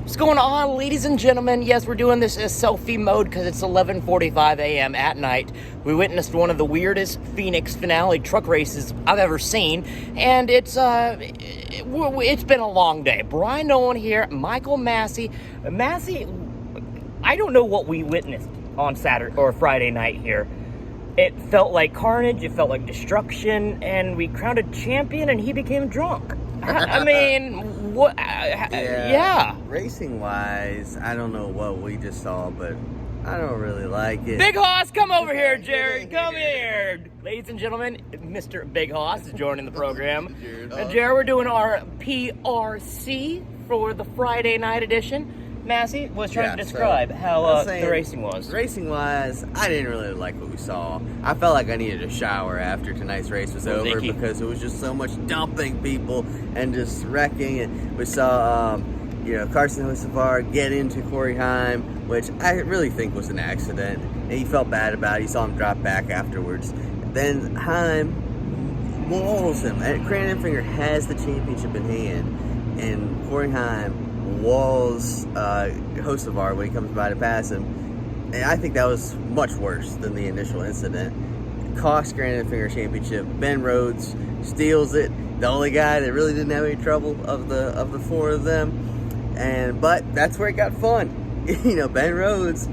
What's going on, ladies and gentlemen? Yes, we're doing this as selfie mode because it's 11:45 a.m. at night. We witnessed one of the weirdest Phoenix finale truck races I've ever seen, and it's been a long day. Bryan Nolen here, Michael Massie. Massie, I don't know what we witnessed on Saturday or Friday night here. It felt like carnage, it felt like destruction, and we crowned a champion and he became drunk. I mean, what? Yeah. Racing-wise, I don't know what we just saw, but I don't really like it. Big Haas, come over here, Jared. Come here. Ladies and gentlemen, Mr. Big Haas is joining the program. Jared, we're doing our PRC for the Friday night edition. Massey was trying to describe how the racing was. Racing-wise, I didn't really like what we saw. I felt like I needed a shower after tonight's race was over because it was just so much dumping people and just wrecking. And we saw, Carson Hocevar get into Corey Heim, which I really think was an accident. And he felt bad about it. He saw him drop back afterwards. Then Heim walls him. Grant Enfinger has the championship in hand, and Corey Heim walls Hocevar when he comes by to pass him, and I think that was much worse than the initial incident. Cost Grant Enfinger championship. Ben Rhodes steals it, the only guy that really didn't have any trouble of the four of them, but that's where it got fun. Ben Rhodes,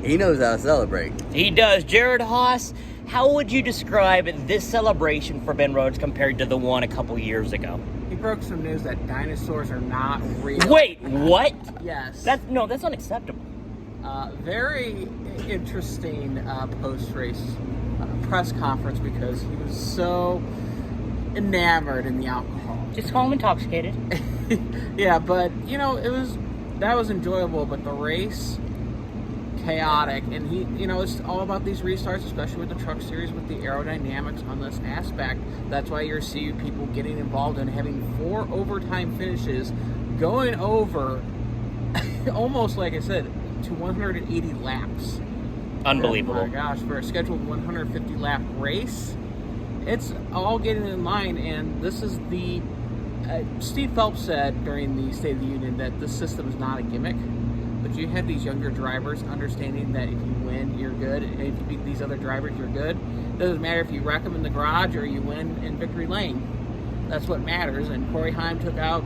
he knows how to celebrate. He does. Jared Haas, how would you describe this celebration for Ben Rhodes compared to the one a couple years ago? He broke some news that dinosaurs are not real. Wait, what? Yes. That's unacceptable. Very interesting post-race press conference because he was so enamored in the alcohol. Just call him intoxicated. Yeah, but that was enjoyable. But the race, chaotic, and it's all about these restarts, especially with the truck series, with the aerodynamics on this aspect. That's why you're seeing people getting involved and having 4 overtime finishes, going over almost, like I said, to 180 laps. Unbelievable. Oh my gosh, for a scheduled 150 lap race, it's all getting in line. And this is the Steve Phelps said during the State of the Union that this system is not a gimmick. But you have these younger drivers understanding that if you win, you're good. And if you beat these other drivers, you're good. It doesn't matter if you wreck them in the garage or you win in victory lane. That's what matters. And Corey Heim took out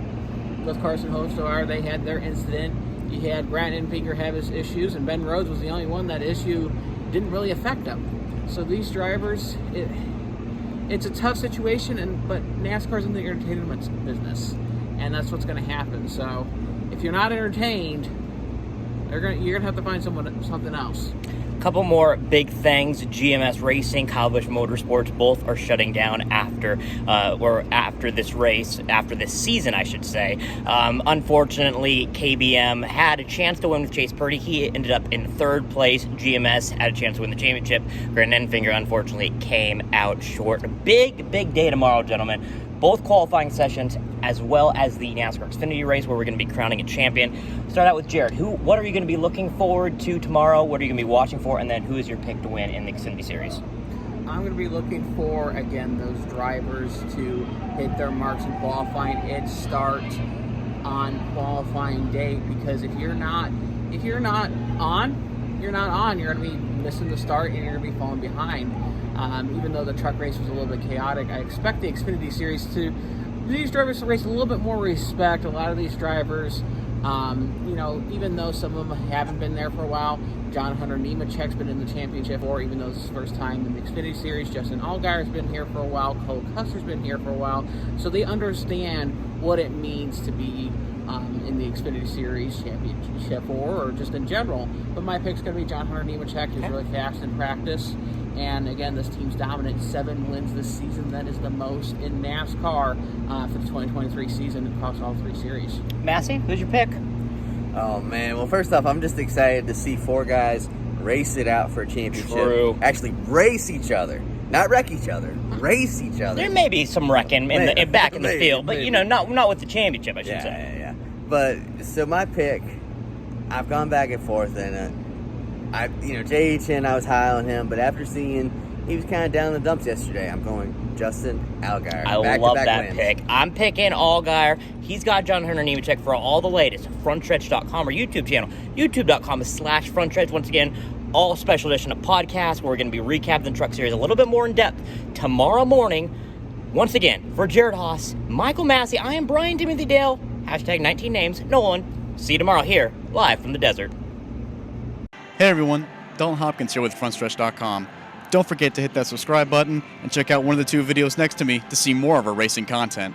with Carson Hocevar. They had their incident. You had Grant Enfinger have his issues, and Ben Rhodes was the only one that issue didn't really affect him. So these drivers, it's a tough situation, but NASCAR's in the entertainment business, and that's what's going to happen. So if you're not entertained, you're gonna have to find something else. Couple more big things. GMS Racing, Kyle Busch Motorsports, both are shutting down after this race, after this season, I should say. Unfortunately, KBM had a chance to win with Chase Purdy. He ended up in 3rd place. GMS had a chance to win the championship. Grant Enfinger, unfortunately, came out short. A big day tomorrow, gentlemen. Both qualifying sessions, as well as the NASCAR Xfinity race, where we're going to be crowning a champion. Start out with Jared. What are you going to be looking forward to tomorrow? What are you going to be watching for? And then who is your pick to win in the Xfinity Series? I'm going to be looking for, again, those drivers to hit their marks in qualifying. It starts on qualifying day, because if you're not on, you're going to be missing the start and you're going to be falling behind. Even though the truck race was a little bit chaotic, I expect the Xfinity Series these drivers to race a little bit more respect. A lot of these drivers, even though some of them haven't been there for a while, John Hunter Nemechek's been in the championship, or even though it's his first time in the Xfinity Series, Justin Allgaier's been here for a while, Cole Custer's been here for a while, so they understand what it means to be in the Xfinity Series championship or just in general. But my pick's going to be John Hunter Nemechek. He's really fast in practice. And again, this team's dominant. 7 wins this season. That is the most in NASCAR for the 2023 season across all 3 series. Massie, who's your pick? Oh, man. Well, first off, I'm just excited to see 4 guys race it out for a championship. True. Actually race each other. Not wreck each other. Race each other. There may be some wrecking back in the field, but, not with the championship, I should say. Yeah. But, so my pick, I've gone back and forth, and JHN, I was high on him, but after seeing he was kind of down in the dumps yesterday, I'm going Justin Allgaier. I love that pick. I'm picking Allgaier. He's got John Hunter Nemechek for all the latest. Frontstretch.com or YouTube channel. YouTube.com/Frontstretch. Once again, all special edition of podcast where we're going to be recapping the truck series a little bit more in depth tomorrow morning. Once again, for Jared Haas, Michael Massie, I am Brian Timothy Dale. Hashtag 19 names, Nolan. See you tomorrow here, live from the desert. Hey everyone, Dalton Hopkins here with Frontstretch.com. Don't forget to hit that subscribe button and check out one of the two videos next to me to see more of our racing content.